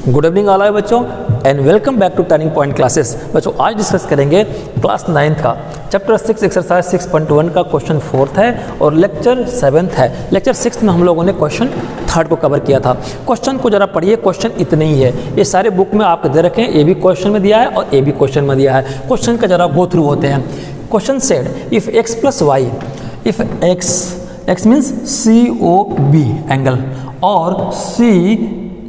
Good evening all बच्चों and welcome back to Turning Point classes. बच्चों आज discuss करेंगे क्लास 9th का चैप्टर 6 एक्सरसाइज 6.1 का क्वेश्चन 4th है और लेक्चर 7th है। लेक्चर 6 में हम लोगों ने क्वेश्चन 3rd को कवर किया था। क्वेश्चन को जरा पढ़िए, क्वेश्चन इतने ही है, ये सारे बुक में आपके दे रखे हैं, ए भी क्वेश्चन में दिया है और ए भी क्वेश्चन में दिया है। क्वेश्चन का जरा गो थ्रू होते हैं। Question said if x plus Y, if x means COB angle और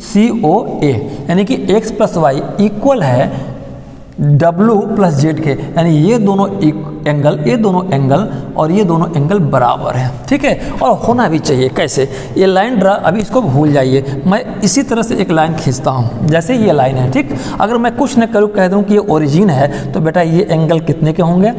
COA यानी कि x प्लस वाई इक्वल है W प्लस जेड के, यानी ये दोनों एंगल और ये दोनों एंगल बराबर है। ठीक है, और होना भी चाहिए। कैसे? ये लाइन ड्रा, अभी इसको भूल जाइए, मैं इसी तरह से एक लाइन खींचता हूँ जैसे ये लाइन है। ठीक, अगर मैं कुछ न करूँ, कह दूँ कि ये ओरिजिन है, तो बेटा ये एंगल कितने के होंगे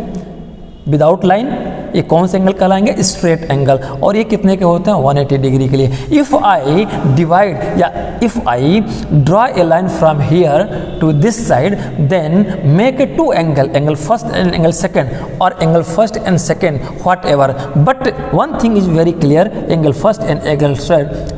विदाउट लाइन? ये कौन से एंगल कहलाएंगे? Straight angle. और ये कितने के होते हैं? 180 डिग्री के लिए। इफ़ आई डिवाइड या if I draw a line from here to this side then make a two angle first and angle second और angle first and second whatever, but one thing is very clear, angle first and angle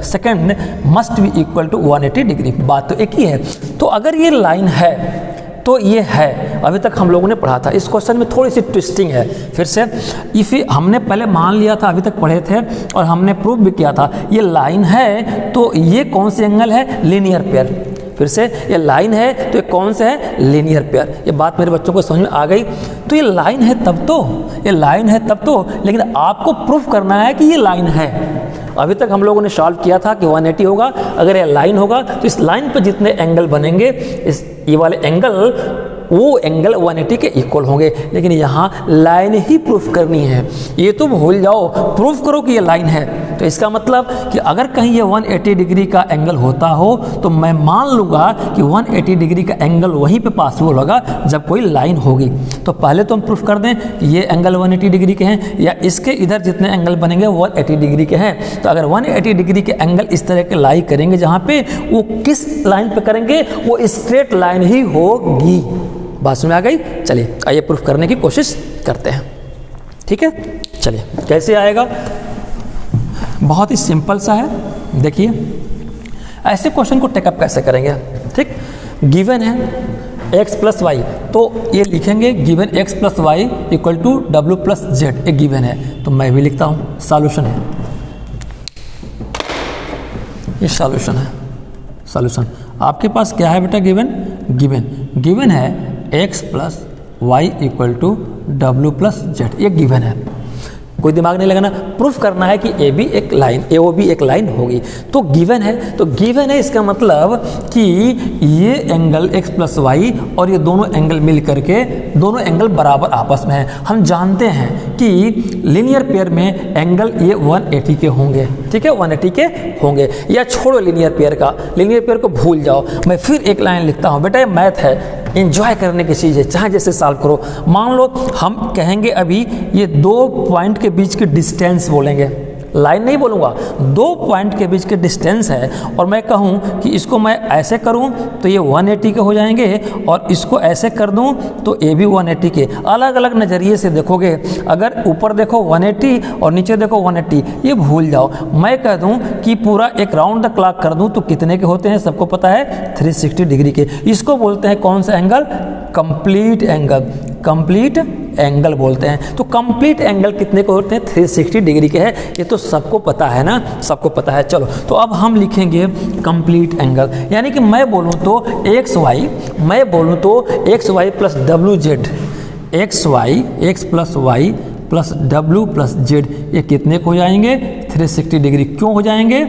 second must be equal to 180 degree. बात तो एक ही है। तो अगर ये line है तो ये है, अभी तक हम लोगों ने पढ़ा था। इस क्वेश्चन में थोड़ी सी ट्विस्टिंग है। फिर से इफ़ हमने पहले मान लिया था, अभी तक पढ़े थे और हमने प्रूव भी किया था, ये लाइन है तो ये कौन सी एंगल है? Linear pair. फिर से ये लाइन है तो ये कौन से है? Linear pair. ये बात मेरे बच्चों को समझ में आ गई? तो ये लाइन है तब तो, ये लाइन है तब तो, लेकिन आपको प्रूफ करना है कि ये लाइन है। अभी तक हम लोगों ने सॉल्व किया था कि 180 होगा, अगर ये लाइन होगा तो इस लाइन पर जितने एंगल बनेंगे, इस ये वाले एंगल वो एंगल 180 के इक्वल होंगे। लेकिन यहाँ लाइन ही प्रूफ करनी है, ये तो भूल जाओ, प्रूफ करो कि ये लाइन है। तो इसका मतलब कि अगर कहीं ये 180 डिग्री का एंगल होता हो तो मैं मान लूँगा कि 180 डिग्री का एंगल वहीं पे पॉसिबल होगा जब कोई लाइन होगी। तो पहले तो हम प्रूफ कर दें कि ये एंगल 180 डिग्री के हैं या इसके इधर जितने एंगल बनेंगे 180 डिग्री के हैं। तो अगर 180 डिग्री के एंगल इस तरह के लाई करेंगे जहाँ पे, वो किस लाइन पे करेंगे? वो स्ट्रेट लाइन ही होगी। बात समझ में आ गई? चलिए आइए प्रूफ करने की कोशिश करते हैं। ठीक है, चलिए कैसे आएगा? बहुत ही सिंपल सा है। देखिए ऐसे क्वेश्चन को टेकअप कैसे करेंगे। ठीक, गिवन है x प्लस वाई, तो ये लिखेंगे given x plus Y equal to W plus Z. एक गिवन है तो मैं भी लिखता हूँ, सॉल्यूशन है, ये सॉल्यूशन है। सॉल्यूशन आपके पास क्या है बेटा? गिवन है x plus Y equal to W plus Z. ये गिवन है, कोई दिमाग नहीं लगाना। प्रूफ करना है कि AO भी एक लाइन होगी। तो गिवन है, इसका मतलब कि ये एंगल x प्लस वाई और ये दोनों एंगल मिल करके दोनों एंगल बराबर आपस में हैं। हम जानते हैं कि लीनियर पेयर में एंगल ये 180 के होंगे। ठीक है, 180 के होंगे। या छोड़ो लीनियर पेयर को भूल जाओ। मैं फिर एक लाइन लिखता हूँ बेटा, ये मैथ है, एंजॉय करने की चीज़ है, चाहे जैसे सॉल्व करो। मान लो हम कहेंगे अभी ये 2 पॉइंट के बीच के डिस्टेंस बोलेंगे, लाइन नहीं बोलूँगा, 2 पॉइंट के बीच के डिस्टेंस है और मैं कहूँ कि इसको मैं ऐसे करूँ तो ये 180 के हो जाएंगे और इसको ऐसे कर दूँ तो ये भी 180 के। अलग अलग नज़रिए से देखोगे, अगर ऊपर देखो 180 और नीचे देखो 180, ये भूल जाओ। मैं कह दूँ कि पूरा एक राउंड द क्लॉक कर दूँ तो कितने के होते हैं? सबको पता है 360 डिग्री के। इसको बोलते हैं कौन सा एंगल? कंप्लीट एंगल बोलते हैं। तो कंप्लीट एंगल कितने के होते हैं? 360 डिग्री के हैं। ये तो सबको पता है ना, सबको पता है। चलो तो अब हम लिखेंगे कंप्लीट एंगल, यानी कि मैं बोलूँ तो X Y plus W Z, X plus Y plus W plus Z, ये कितने को हो जाएंगे? 360 डिग्री। क्यों हो जाएंगे?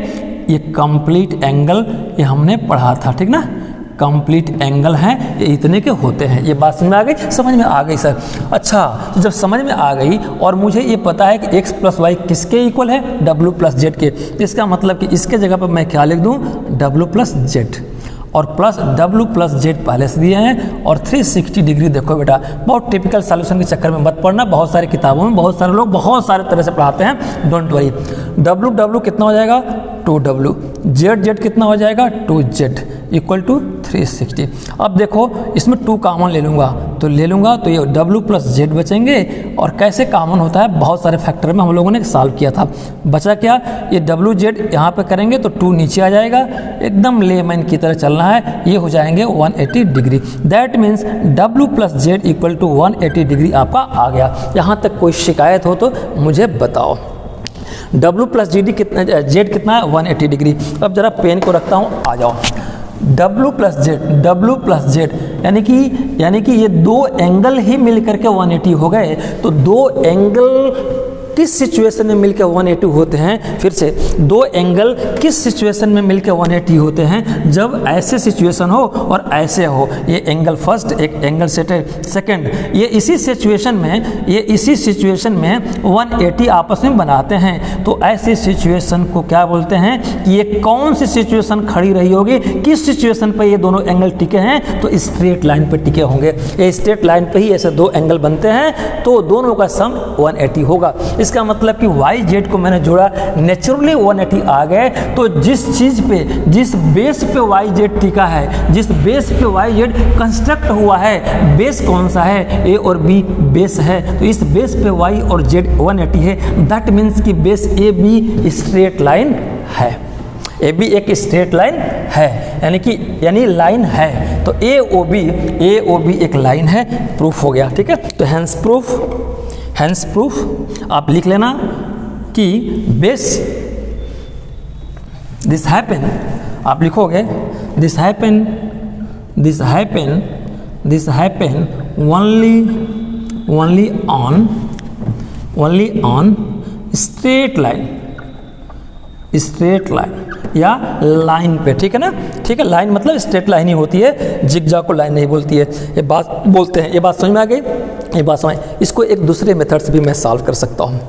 ये कंप्लीट एंगल ये हमने पढ़ा था, ठीक ना? कंप्लीट एंगल हैं, ये इतने के होते हैं। ये बात समझ में आ गई? समझ में आ गई सर। अच्छा, तो जब समझ में आ गई और मुझे ये पता है कि x प्लस वाई किसके इक्वल है? W प्लस जेड के। इसका मतलब कि इसके जगह पर मैं क्या लिख दूँ? W प्लस जेड और प्लस W प्लस जेड पहले से दिए हैं और 360 डिग्री। देखो बेटा, बहुत टिपिकल सॉल्यूशन के चक्कर में मत पड़ना। बहुत सारी किताबों में बहुत सारे लोग बहुत सारे तरह से पढ़ाते हैं, डोंट वरी। W कितना हो जाएगा? 2W, जेड कितना हो जाएगा? 2Z equal to 360। अब देखो इसमें 2 कॉमन ले लूँगा तो ये W प्लस जेड बचेंगे। और कैसे कॉमन होता है, बहुत सारे फैक्टर में हम लोगों ने सॉल्व किया था। बचा क्या, ये W जेड यहाँ पे करेंगे तो 2 नीचे आ जाएगा, एकदम लेमैन की तरह चलना है, ये हो जाएंगे 180 degree. That means W plus Z equal to 180 degree आपका आ गया। यहाँ तक कोई शिकायत हो तो मुझे बताओ। W प्लस जेड कितना है, 180 डिग्री। अब जरा पेन को रखता हूँ, आ जाओ। W प्लस जेड यानी कि ये 2 एंगल ही मिलकर के 180 हो गए। तो 2 एंगल किस सिचुएशन में मिलकर 180 होते हैं, फिर से 2 एंगल किस सिचुएशन में मिलकर 180 होते हैं, जब ऐसे सिचुएशन हो और ऐसे हो। ये एंगल फर्स्ट, एक एंगल सेकंड, ये इसी सिचुएशन में 180 आपस में बनाते हैं। तो ऐसी सिचुएशन को क्या बोलते हैं कि ये कौन सी सिचुएशन खड़ी रही होगी, किस सिचुएशन पर ये दोनों एंगल टिके हैं, तो स्ट्रेट लाइन पर टिके होंगे। ये स्ट्रेट लाइन पर ही ऐसे 2 एंगल बनते हैं, तो दोनों का सम 180 होगा। इसका मतलब कि वाई जेड को मैंने जोड़ा, नेचुरली 180 आ गए। तो जिस बेस पे वाई जेड टिका है, जिस बेस पे वाई जेड कंस्ट्रक्ट हुआ है, बेस कौन सा है, ए और बी बेस है। तो इस बेस पे वाई और जेड 180 है। दैट मीन्स कि base A be straight line है, ए बी एक स्ट्रेट लाइन है, यानी लाइन है। तो ए ओ बी एक लाइन है, प्रूफ हो गया। ठीक है, तो हैंस प्रूफ आप लिख लेना कि बेस दिस हैपन, आप लिखोगे this happen only on straight line या लाइन पे। ठीक है ना, ठीक है, लाइन मतलब स्ट्रेट लाइन ही होती है, जिगजैग को लाइन नहीं बोलती है। ये बात बोलते हैं, ये बात समझ में आ गई, ये बात समझ। इसको एक दूसरे मेथड से भी मैं सॉल्व कर सकता हूँ।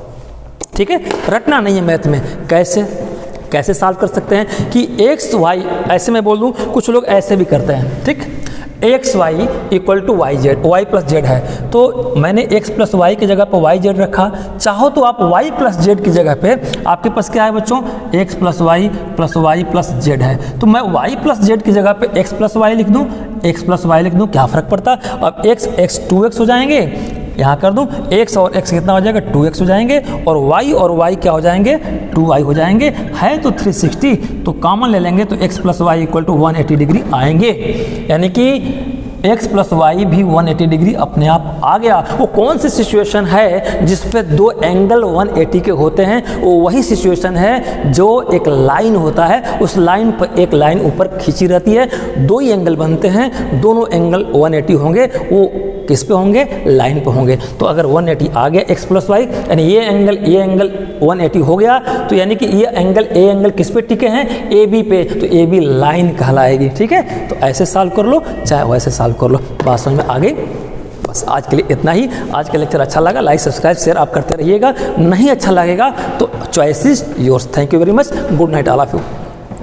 ठीक है, रटना नहीं है मैथ में। कैसे सॉल्व कर सकते हैं कि एक्स वाई, ऐसे मैं बोल दूँ, कुछ लोग ऐसे भी करते हैं। ठीक, X Y equal to Y Z, Y plus Z है, तो मैंने एक्स प्लस वाई की जगह पर वाई जेड रखा। चाहो तो आप वाई प्लस जेड की जगह पे, आपके पास क्या है बच्चों, X plus Y plus Z है, तो मैं वाई प्लस जेड की जगह पे एक्स प्लस वाई लिख दूँ, क्या फ़र्क पड़ता। अब एक्स 2x हो जाएंगे, यहाँ कर दूँ, x और x कितना हो जाएगा, 2x हो जाएंगे, और y क्या हो जाएंगे, 2y हो जाएंगे। है तो 360, तो कॉमन ले लेंगे तो x plus Y equal to 180 degree आएंगे। यानी कि x प्लस वाई भी 180 डिग्री अपने आप आ गया। वो कौन सी सिचुएशन है जिस पे 2 एंगल 180 के होते हैं, वो वही सिचुएशन है जो एक लाइन होता है, उस लाइन पर एक लाइन ऊपर खींची रहती है, 2 ही एंगल बनते हैं, दोनों एंगल 180 होंगे। वो किस पे होंगे, लाइन पे होंगे। तो अगर 180 आ गया x प्लस वाई, यानी ये एंगल 180 हो गया, तो यानी कि ये एंगल किस पे टिके हैं, ए बी पे, तो ए बी लाइन कहलाएगी। ठीक है, तो ऐसे सॉल्व कर लो, चाहे वैसे सॉल्व कर लो। बात समझ में आ गई। बस आज के लिए इतना ही। आज का लेक्चर अच्छा लगा, लाइक सब्सक्राइब शेयर आप करते रहिएगा। नहीं अच्छा लगेगा तो choice is yours. Thank you very much. Good night all of you.